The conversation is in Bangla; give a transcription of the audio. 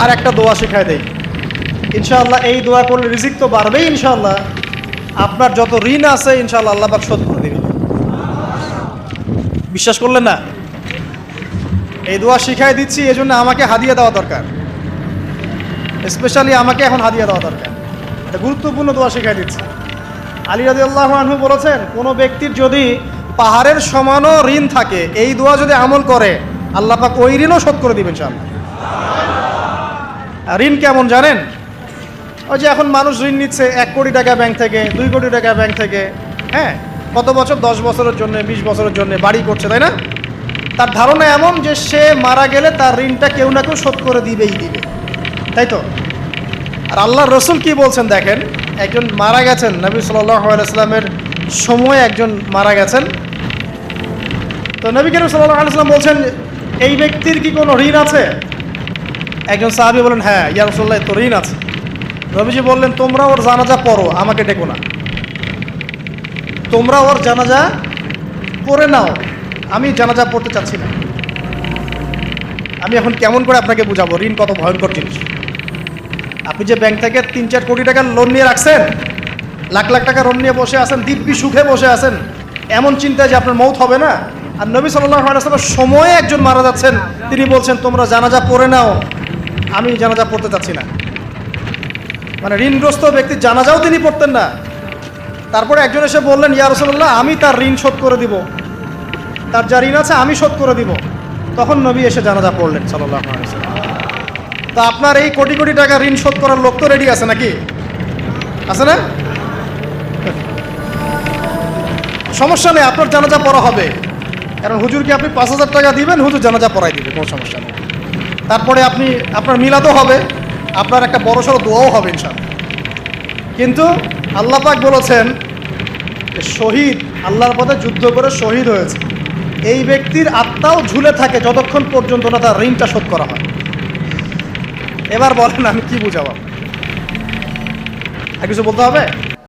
আর একটা দোয়া শেখায় দেই, ইনশাআল্লাহ এই দোয়া করলে রিজিক তো বাড়বেই ইনশাআল্লাহ, আপনার যত ঋণ আছে ইনশাআল্লাহ আল্লাহ পাক শোধ করে দিবেন। বিশ্বাস করলেন না? এই দোয়া শিখাই দিচ্ছি, এজন্য আমাকে হাদিয়া দেওয়া দরকার, স্পেশালি আমাকে এখন হাদিয়া দেওয়া দরকার। এটা গুরুত্বপূর্ণ দোয়া শিখাই দিচ্ছি। আলী রাদিয়াল্লাহু আনহু বলেছেন, কোনো ব্যক্তির যদি পাহাড়ের সমানও ঋণ থাকে, এই দোয়া যদি আমল করে আল্লাহ পাক ওই ঋণও শোধ করে দিবেন ইনশাআল্লাহ। ঋণ কেমন জানেন? ওই যে এখন মানুষ ঋণ নিচ্ছে 1 কোটি টাকা ব্যাংক থেকে, 2 কোটি টাকা ব্যাংক থেকে, হ্যাঁ, কত বছর, 10 বছরের জন্য, 20 বছরের জন্য বাড়ি করছে, তাই না? তার ধারণা এমন যে সে মারা গেলে তার ঋণটা কেউ না কেউ শোধ করে দিবেই দিবে, তাই তো? আর আল্লাহর রসুল কি বলছেন দেখেন, একজন মারা গেছেন, নবী সাল্লাল্লাহু আলাইহি ওয়াসাল্লামের সময়ে একজন মারা গেছেন। তো নবী করিম সাল্লাল্লাহু আলাইহি ওয়াসাল্লাম বলছেন, এই ব্যক্তির কি কোনো ঋণ আছে? একজন সাহাবী বলেন, হ্যাঁ ইয়া রাসূলুল্লাহ, তো ঋণ আছে। নবীজি বললেন, তোমরা ওর জানাজা পড়ো, আমাকে ডেকো না। তোমরা ওর জানাজা পড়ে নাও, আমি জানাজা পড়তে চাচ্ছি না। আমি এখন কেমন করে আপনাকে বুঝাবো ঋণ কত ভয়ঙ্কর জিনিস। আপনি যে ব্যাংক থেকে 3-4 কোটি টাকার লোন নিয়ে রাখছেন, লাখ লাখ টাকা লোন নিয়ে বসে আছেন, দিব্যি সুখে বসে আছেন, এমন চিন্তায় যে আপনার মৌত হবে না। আর নবী সাল্লাল্লাহু আলাইহি ওয়াসাল্লাম সময়ে একজন মারা যাচ্ছেন, তিনি বলছেন তোমরা জানাজা পড়ে নাও, আমি জানাজা পড়তে চাচ্ছি না। মানে ঋণগ্রস্ত ব্যক্তির জানাজাও তিনি পড়তেন না। তারপরে একজন এসে বললেন, ইয়া রাসূলুল্লাহ, আমি তার ঋণ শোধ করে দিব, তার যা ঋণ আছে আমি শোধ করে দিব। তখন নবী এসে জানাজা পড়লেন সাল্লাল্লাহু আলাইহি ওয়াসাল্লাম। তা আপনার এই কোটি কোটি টাকা ঋণ শোধ করার লোক তো রেডি আছে নাকি? আছে না? সমস্যা নেই, আপনার জানাজা পড়া হবে। কারণ হুজুরকে আপনি 5,000 টাকা দিবেন, হুজুর জানাজা পড়াই দিবে, কোনো সমস্যা নেই। তারপরে আপনার মিলাদও হবে, আপনার একটা বড়সড় দোয়াও হবে ইনশাআল্লাহ। কিন্তু আল্লাহ পাক বলেছেন, শহীদ, আল্লাহর পথে যুদ্ধ করে শহীদ হয়েছে, এই ব্যক্তির আত্মাও ঝুলে থাকে যতক্ষণ পর্যন্ত না তার ঋণটা শোধ করা হয়। এবার বলেন আমি কি বুঝাবো? আর কিছু বলতে হবে?